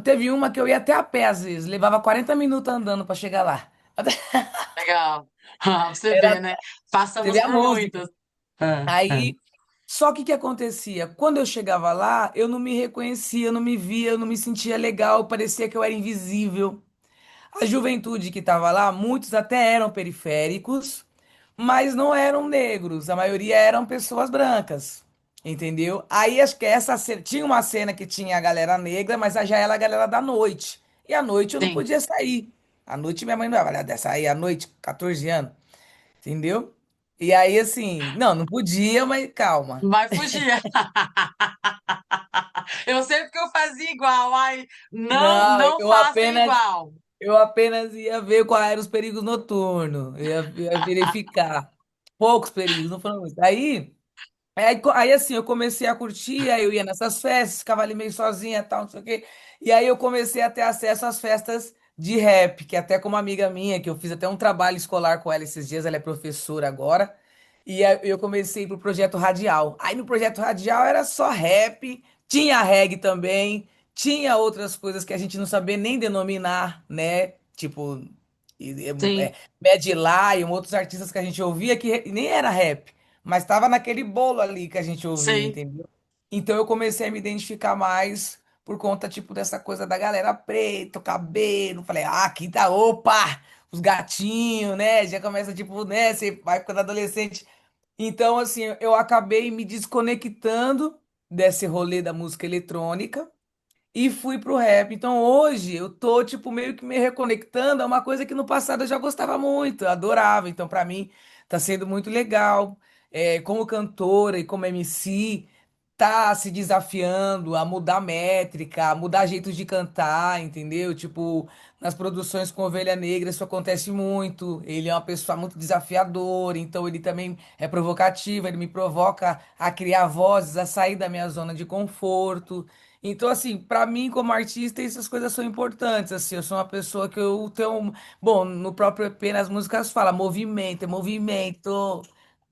Teve uma que eu ia até a pé, às vezes, levava 40 minutos andando pra chegar lá. Legal. Ah, você vê, Era, né? você Passamos vê a por música. muitos. É, é. Aí, só que o que acontecia? Quando eu chegava lá, eu não me reconhecia, eu não me via, eu não me sentia legal, parecia que eu era invisível. A juventude que estava lá, muitos até eram periféricos, mas não eram negros, a maioria eram pessoas brancas, entendeu? Aí acho que tinha uma cena que tinha a galera negra, mas já era a galera da noite. E à noite eu não Sim, podia sair. À noite minha mãe não ia sair à noite, 14 anos, entendeu? E aí assim, não podia, mas calma. vai fugir. Eu sei porque eu fazia igual. Ai, não, Não, não faça igual. eu apenas ia ver quais eram os perigos noturnos. Eu ia verificar. Poucos perigos, não foram muitos. Aí, assim, eu comecei a curtir, aí eu ia nessas festas, ficava ali meio sozinha, tal, não sei o quê. E aí eu comecei a ter acesso às festas de rap, que até com uma amiga minha, que eu fiz até um trabalho escolar com ela esses dias, ela é professora agora. E aí eu comecei pro projeto Radial. Aí no projeto Radial era só rap, tinha reggae também, tinha outras coisas que a gente não sabia nem denominar, né? Tipo, Sim, Mad Lion, outros artistas que a gente ouvia que nem era rap, mas estava naquele bolo ali que a gente ouvia, sim, entendeu? Então eu comecei a me identificar mais por conta, tipo, dessa coisa da galera preta, o cabelo. Falei, aqui tá, opa! Os gatinhos, né? Já começa, tipo, né? Você vai ficando adolescente. Então, assim, eu acabei me desconectando desse rolê da música eletrônica e fui pro rap. Então hoje eu tô, tipo, meio que me reconectando a uma coisa que no passado eu já gostava muito, eu adorava. Então, pra mim, tá sendo muito legal. Como cantora e como MC, tá se desafiando a mudar métrica, a mudar jeitos de cantar, entendeu? Tipo, nas produções com Ovelha Negra isso acontece muito. Ele é uma pessoa muito desafiadora, então ele também é provocativo, ele me provoca a criar vozes, a sair da minha zona de conforto. Então, assim, para mim, como artista, essas coisas são importantes. Assim, eu sou uma pessoa que eu tenho. Bom, no próprio EP, nas músicas fala movimento, é movimento.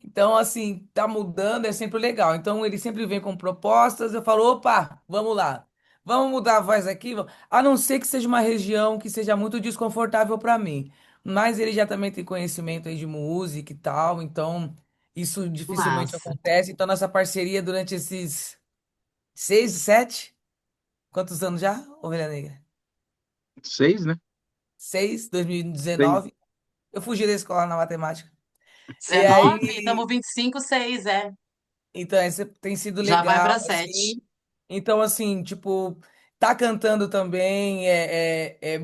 Então, assim, tá mudando, é sempre legal. Então, ele sempre vem com propostas. Eu falo, opa, vamos lá. Vamos mudar a voz aqui? A não ser que seja uma região que seja muito desconfortável para mim. Mas ele já também tem conhecimento aí de música e tal. Então, isso dificilmente Massa. acontece. Então, nossa parceria durante esses 6, 7. Quantos anos já, Ovelha Negra? 6, né? 6, Seis. 2019. Eu fugi da escola na matemática. E 19, estamos aí, 25, 6, é. então, esse tem sido Já vai legal, para 7. assim. Então, assim, tipo, tá cantando também,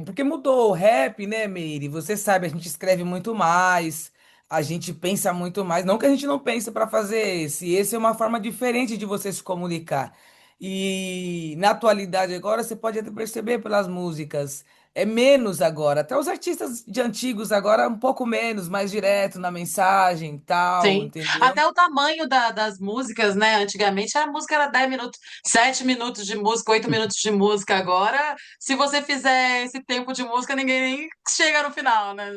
porque mudou o rap, né, Meire? Você sabe, a gente escreve muito mais, a gente pensa muito mais. Não que a gente não pense para fazer esse é uma forma diferente de você se comunicar. E na atualidade agora, você pode até perceber pelas músicas, é menos agora. Até os artistas de antigos agora, um pouco menos, mais direto na mensagem, e tal, Sim. entendeu? Até o tamanho das músicas, né? Antigamente a música era 10 minutos, 7 minutos de música, 8 minutos de música. Agora, se você fizer esse tempo de música, ninguém nem chega no final, né?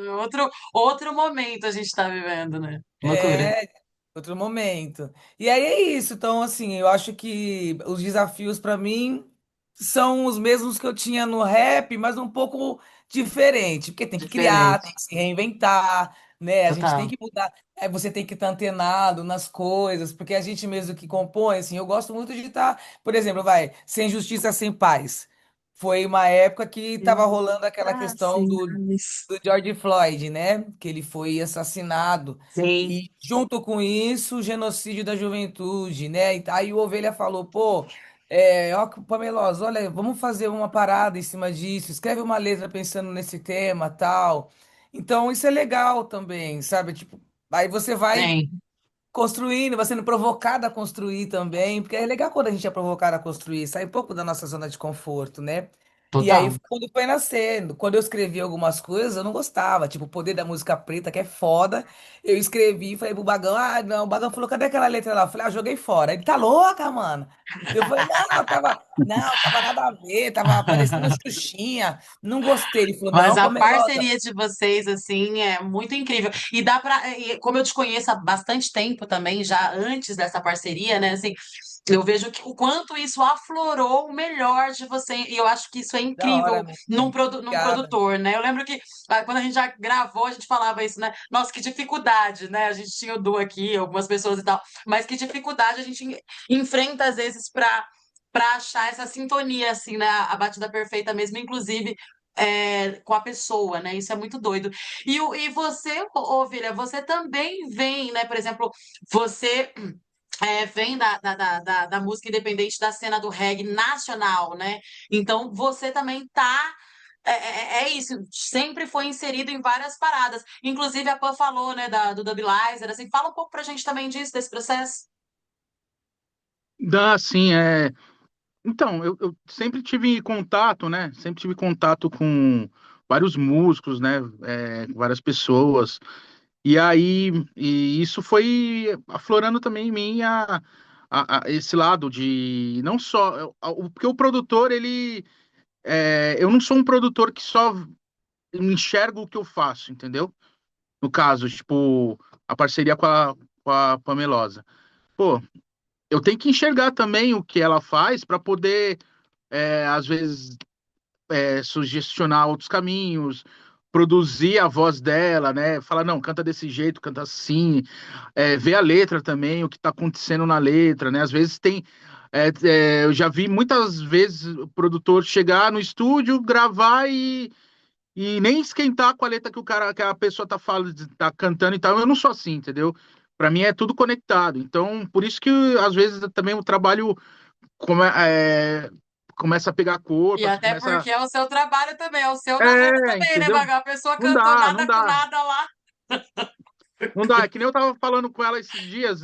Outro momento a gente está vivendo, né? Loucura. É, outro momento. E aí é isso. Então, assim, eu acho que os desafios para mim são os mesmos que eu tinha no rap, mas um pouco diferente, porque tem que criar, Diferente. tem que se reinventar, né? A gente tem Total. que mudar. Você tem que estar antenado nas coisas, porque a gente mesmo que compõe, assim, eu gosto muito de estar, por exemplo, vai, Sem Justiça, Sem Paz. Foi uma época que estava rolando aquela Ah, questão sim. do George Floyd, né? Que ele foi assassinado. Sim. E junto com isso, o genocídio da juventude, né? E aí o Ovelha falou, pô, ó, Pamelosa, olha, vamos fazer uma parada em cima disso, escreve uma letra pensando nesse tema, tal. Então isso é legal também, sabe? Tipo, aí você vai Sim. construindo, vai sendo provocado a construir também, porque é legal quando a gente é provocado a construir, sai um pouco da nossa zona de conforto, né? E aí, Total. quando foi nascendo, quando eu escrevi algumas coisas, eu não gostava, tipo, o poder da música preta, que é foda. Eu escrevi e falei pro Bagão, ah, não, o Bagão falou, cadê aquela letra lá? Eu falei, ah, joguei fora. Ele tá louca, mano. Eu falei, não, tava nada a ver, tava parecendo Xuxinha, não gostei. Ele falou, Mas não, a Pamelosa. parceria de vocês, assim, é muito incrível. E dá pra. Como eu te conheço há bastante tempo também, já antes dessa parceria, né? Assim, eu vejo que, o quanto isso aflorou o melhor de você. E eu acho que isso é Da hora, incrível amiga. num Obrigada. produtor, né? Eu lembro que quando a gente já gravou, a gente falava isso, né? Nossa, que dificuldade, né? A gente tinha o Du aqui, algumas pessoas e tal. Mas que dificuldade a gente enfrenta, às vezes, para achar essa sintonia, assim, né? A batida perfeita mesmo, inclusive com a pessoa, né? Isso é muito doido. E você, Ovelha, você também vem, né? Por exemplo, você vem da música independente da cena do reggae nacional, né? Então você também tá. É isso, sempre foi inserido em várias paradas. Inclusive, a Pan falou, né, do Dublizer, assim, fala um pouco pra gente também disso, desse processo. Dá, sim, é. Então, eu sempre tive contato, né? Sempre tive contato com vários músicos, né? Com várias pessoas. E aí, e isso foi aflorando também em mim esse lado de não só. Porque o produtor, eu não sou um produtor que só enxerga o que eu faço, entendeu? No caso, tipo, a parceria com a Pamelosa. Pô, eu tenho que enxergar também o que ela faz para poder, às vezes, sugestionar outros caminhos, produzir a voz dela, né? Falar, não, canta desse jeito, canta assim, ver a letra também, o que está acontecendo na letra, né? Às vezes eu já vi muitas vezes o produtor chegar no estúdio, gravar e nem esquentar com a letra que a pessoa tá falando, tá cantando e tal. Eu não sou assim, entendeu? Para mim é tudo conectado. Então, por isso que às vezes também o trabalho come- é, começa a pegar E corpo, até começa. porque é o seu trabalho também, é o seu namoro também, né, Entendeu? Magal? A pessoa Não cantou dá, não nada com dá. nada lá. Não dá. É que nem eu tava falando com ela esses dias.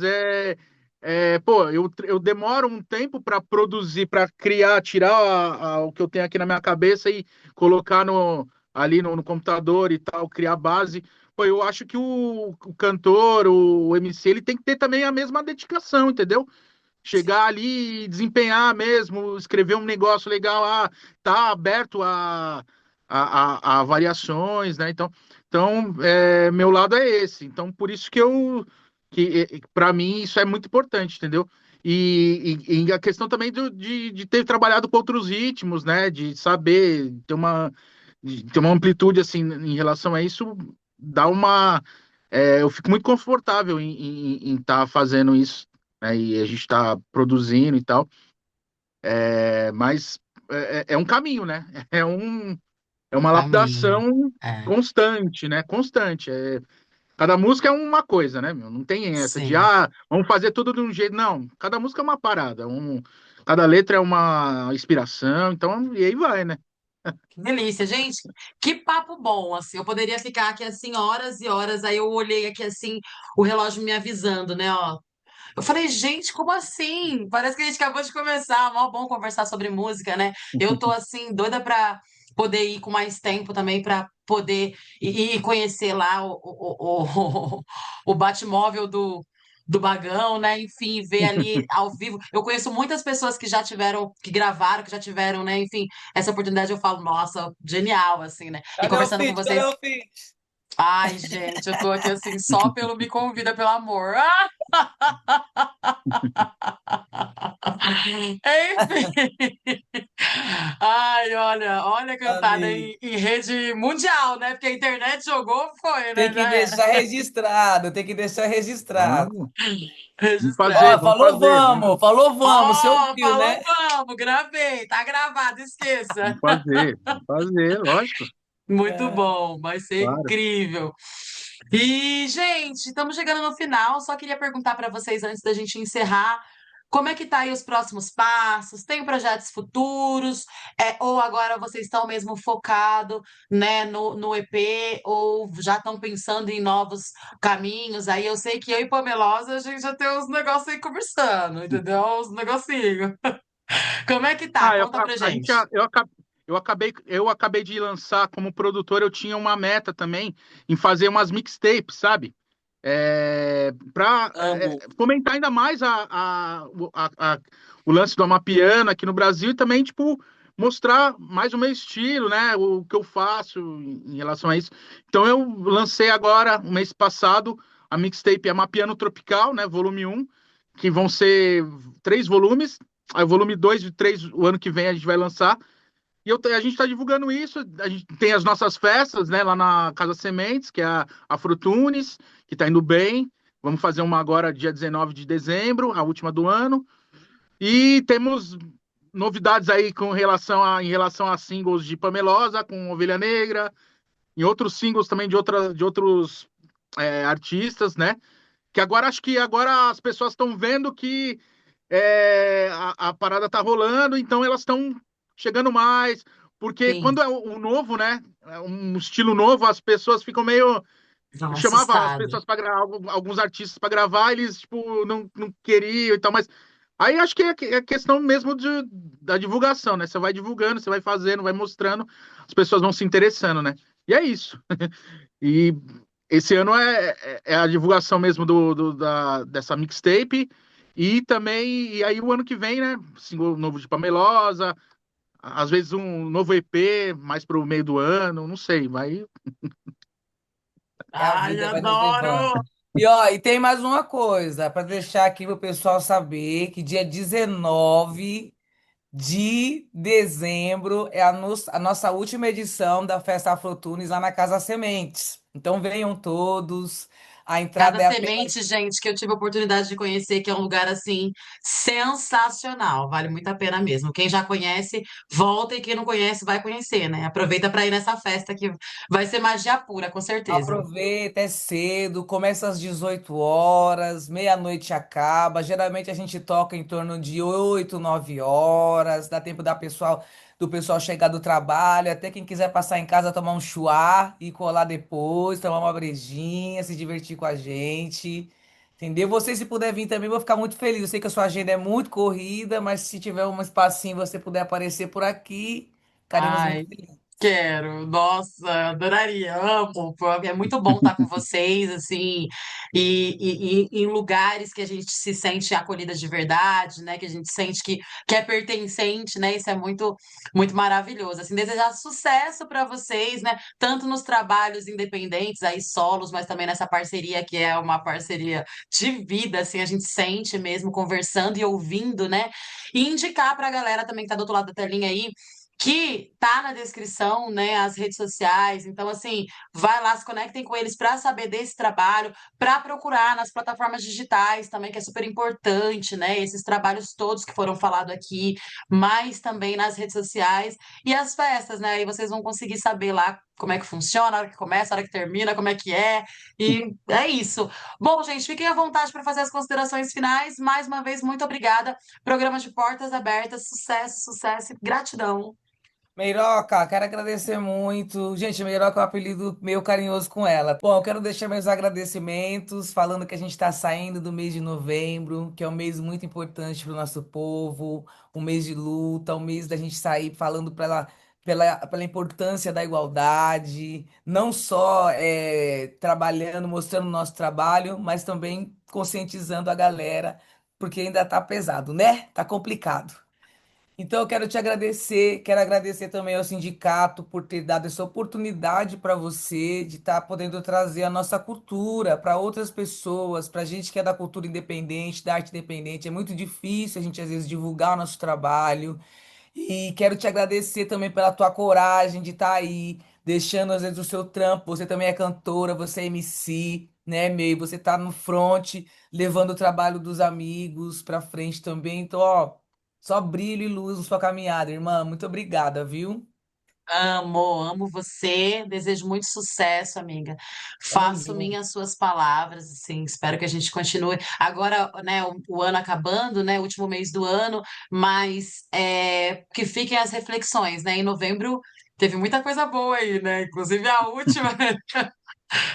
Pô, eu demoro um tempo para produzir, para criar, tirar o que eu tenho aqui na minha cabeça e colocar ali no computador e tal, criar base. Pô, eu acho que o cantor, o MC, ele tem que ter também a mesma dedicação, entendeu? chegar ali e desempenhar mesmo, escrever um negócio legal, tá aberto a variações, né? Então, meu lado é esse. Então, por isso que para mim isso é muito importante, entendeu? E a questão também de ter trabalhado com outros ritmos, né? De saber ter uma amplitude assim em relação a isso, dá uma. Eu fico muito confortável em estar fazendo isso, né? E a gente está produzindo e tal. Mas é um caminho, né? É uma Caminho. lapidação É, constante, né? Constante. Cada música é uma coisa, né, meu? Não tem essa de, sim. vamos fazer tudo de um jeito. Não, cada música é uma parada. Cada letra é uma inspiração. Então, e aí vai, né? Que delícia, gente. Que papo bom, assim. Eu poderia ficar aqui assim horas e horas. Aí eu olhei aqui assim, o relógio me avisando, né, ó. Eu falei, gente, como assim? Parece que a gente acabou de começar. Mó bom conversar sobre música, né? Eu tô assim doida pra poder ir com mais tempo também pra poder ir conhecer lá o Batmóvel do Bagão, né? Enfim, ver ali ao vivo. Eu conheço muitas pessoas que já tiveram, que gravaram, que já tiveram, né? Enfim, essa oportunidade eu falo, nossa, genial, assim, né? E Cadê o conversando com feat? Cadê vocês, o feat? ai, gente, eu tô aqui assim só pelo me convida, pelo amor. Enfim. Ai, olha a cantada Amigo. em rede mundial, né? Porque a internet jogou, foi, Tem né? que Já era. deixar registrado, tem que deixar registrado. Vamos, vamos fazer, Ó, Registrado. vamos fazer, falou vamos, você Ó, ouviu, falou, né? vamos, gravei, tá gravado, esqueça. vamos fazer, lógico, Muito É. bom, vai ser claro. incrível. E, gente, estamos chegando no final. Só queria perguntar para vocês antes da gente encerrar, como é que tá aí os próximos passos? Tem projetos futuros? Ou agora vocês estão mesmo focados, né, no EP, ou já estão pensando em novos caminhos? Aí eu sei que eu e Pamelosa, a gente já tem uns negócios aí conversando, entendeu? Uns negocinhos. Como é que tá? Ah, eu, Conta pra a gente, gente. eu acabei de lançar como produtor, eu tinha uma meta também em fazer umas mixtapes, sabe? Para Amo. fomentar ainda mais o lance do amapiano aqui no Brasil e também, tipo, mostrar mais o meu estilo, né? O que eu faço em relação a isso. Então, eu lancei agora, o mês passado, a mixtape Amapiano Tropical, né? Volume 1, que vão ser 3 volumes. Aí, o volume 2 e 3, o ano que vem, a gente vai lançar. E a gente está divulgando isso. A gente tem as nossas festas, né, lá na Casa Sementes, que é a Frutunes, que está indo bem. Vamos fazer uma agora, dia 19 de dezembro, a última do ano. E temos novidades aí em relação a singles de Pamelosa, com Ovelha Negra, e outros singles também de outros artistas, né? Que agora acho que agora as pessoas estão vendo que a parada tá rolando, então elas estão chegando mais, porque Sim, quando é o novo, né? É um estilo novo, as pessoas ficam meio. não, Eu chamava as assustado. pessoas para alguns artistas para gravar, eles tipo não queriam e tal, mas aí acho que é questão mesmo da divulgação, né? Você vai divulgando, você vai fazendo, vai mostrando, as pessoas vão se interessando, né? E é isso. E esse ano é a divulgação mesmo dessa mixtape. E também, e aí o ano que vem, né? Single novo de Pamelosa, às vezes um novo EP mais pro meio do ano, não sei, vai. É a Ai, vida vai nos levando. adoro! E ó, e tem mais uma coisa para deixar aqui para o pessoal saber que dia 19 de dezembro é a nossa última edição da Festa Afrotunes lá na Casa Sementes. Então venham todos. A Cada entrada é apenas. semente, gente, que eu tive a oportunidade de conhecer, que é um lugar assim sensacional, vale muito a pena mesmo. Quem já conhece, volta e quem não conhece, vai conhecer, né? Aproveita para ir nessa festa que vai ser magia pura, com certeza. Aproveita, é cedo, começa às 18 horas, meia-noite acaba. Geralmente a gente toca em torno de 8, 9 horas, dá tempo do pessoal chegar do trabalho, até quem quiser passar em casa tomar um chuá e colar depois, tomar uma brejinha, se divertir com a gente. Entendeu? Você, se puder vir também, eu vou ficar muito feliz. Eu sei que a sua agenda é muito corrida, mas se tiver um espacinho, você puder aparecer por aqui, ficaremos muito Ai, felizes. Quero, nossa, adoraria, amo. Pô, é muito bom estar com vocês, assim, e em lugares que a gente se sente acolhida de verdade, né? Que a gente sente que é pertencente, né? Isso é muito, muito maravilhoso. Assim, desejar sucesso para vocês, né? Tanto nos trabalhos independentes, aí solos, mas também nessa parceria que é uma parceria de vida, assim, a gente sente mesmo conversando e ouvindo, né? E indicar para a galera também que tá do outro lado da telinha aí que tá na descrição, né, as redes sociais. Então, assim, vai lá, se conectem com eles para saber desse trabalho, para procurar nas plataformas digitais também, que é super importante, né? Esses trabalhos todos que foram falados aqui, mas também nas redes sociais e as festas, né? Aí vocês vão conseguir saber lá como é que funciona, a hora que começa, a hora que termina, como é que é. E é isso. Bom, gente, fiquem à vontade para fazer as considerações finais. Mais uma vez, muito obrigada. Programa de portas abertas, sucesso, sucesso e gratidão. Meiroca, quero agradecer muito. Gente, Meiroca é um apelido meio carinhoso com ela. Bom, eu quero deixar meus agradecimentos, falando que a gente está saindo do mês de novembro, que é um mês muito importante para o nosso povo, um mês de luta, um mês da gente sair falando pela importância da igualdade, não só trabalhando, mostrando o nosso trabalho, mas também conscientizando a galera, porque ainda tá pesado, né? Tá complicado. Então, eu quero te agradecer, quero agradecer também ao sindicato por ter dado essa oportunidade para você de estar podendo trazer a nossa cultura para outras pessoas, para a gente que é da cultura independente, da arte independente. É muito difícil a gente, às vezes, divulgar o nosso trabalho. E quero te agradecer também pela tua coragem de estar aí, deixando, às vezes, o seu trampo. Você também é cantora, você é MC, né, May? Você tá no front, levando o trabalho dos amigos para frente também. Então, ó. Só brilho e luz na sua caminhada, irmã. Muito obrigada, viu? Amo, amo você. Desejo muito sucesso, amiga. Tamo Faço junto. minhas suas palavras, assim. Espero que a gente continue. Agora, né, o ano acabando, né, último mês do ano, mas que fiquem as reflexões, né? Em novembro teve muita coisa boa aí, né? Inclusive a última.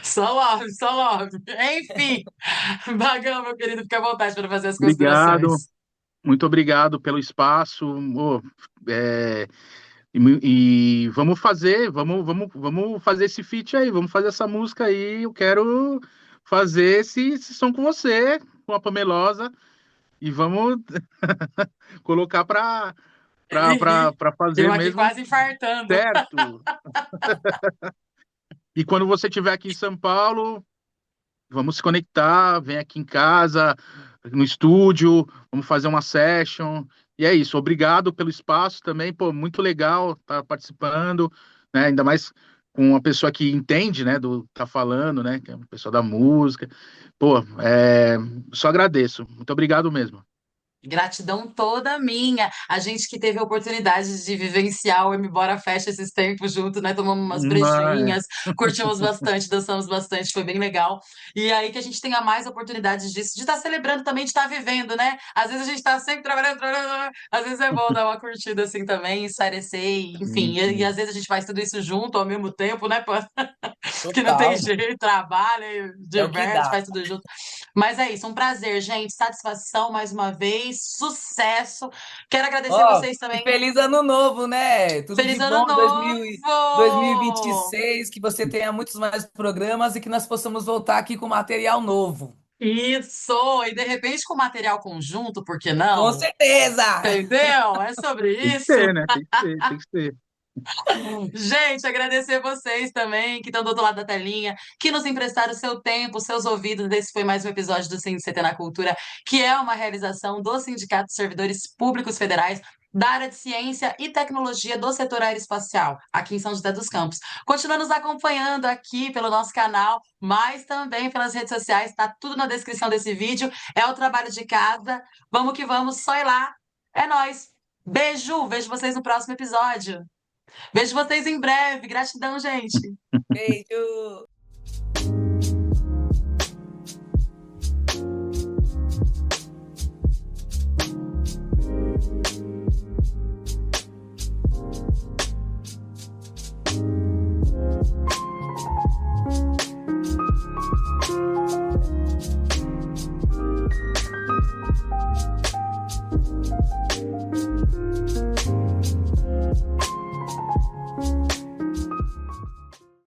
Só love, só love. Enfim, Bagão, meu querido, fica à vontade para fazer as Obrigado, considerações. muito obrigado pelo espaço. Ô, é, e vamos fazer esse feat aí, vamos fazer essa música aí. Eu quero fazer esse som com você, com a Pamelosa, e vamos colocar para Eu fazer aqui mesmo quase infartando. certo. E quando você estiver aqui em São Paulo, vamos se conectar, vem aqui em casa, no estúdio, vamos fazer uma session. E é isso. Obrigado pelo espaço também, pô, muito legal estar participando, né? Ainda mais com uma pessoa que entende, né, do que tá falando, né, que é uma pessoa da música. Pô, só agradeço. Muito obrigado mesmo. Gratidão toda minha. A gente que teve a oportunidade de vivenciar o Embora Fest esses tempos juntos, né? Tomamos umas Mas, brejinhas, curtimos bastante, dançamos bastante, foi bem legal. E aí que a gente tenha mais oportunidades disso, de estar celebrando também, de estar vivendo, né? Às vezes a gente está sempre trabalhando, trabalhando, às vezes é bom dar uma curtida assim também, espairecer, enfim. sim, E sim. às vezes a gente faz tudo isso junto ao mesmo tempo, né? Porque não tem Total. jeito, trabalha, É o que diverte, dá. faz tudo junto. Mas é isso, um prazer, gente. Satisfação mais uma vez, sucesso. Quero agradecer Ó, vocês e também. feliz ano novo, né? Tudo de Feliz ano bom em novo! 2026, que você tenha muitos mais programas e que nós possamos voltar aqui com material novo. Isso! E de repente com material conjunto, por que Com não? certeza! Entendeu? É sobre Tem que isso. ser, né? Tem que ser, tem que ser. Gente, agradecer vocês também que estão do outro lado da telinha, que nos emprestaram o seu tempo, seus ouvidos. Esse foi mais um episódio do CT na Cultura, que é uma realização do Sindicato de Servidores Públicos Federais da área de ciência e tecnologia do setor aeroespacial, aqui em São José dos Campos. Continua nos acompanhando aqui pelo nosso canal, mas também pelas redes sociais, tá tudo na descrição desse vídeo. É o trabalho de casa. Vamos que vamos, só ir lá. É nóis. Beijo, vejo vocês no próximo episódio. Vejo vocês em breve. Gratidão, gente. Beijo!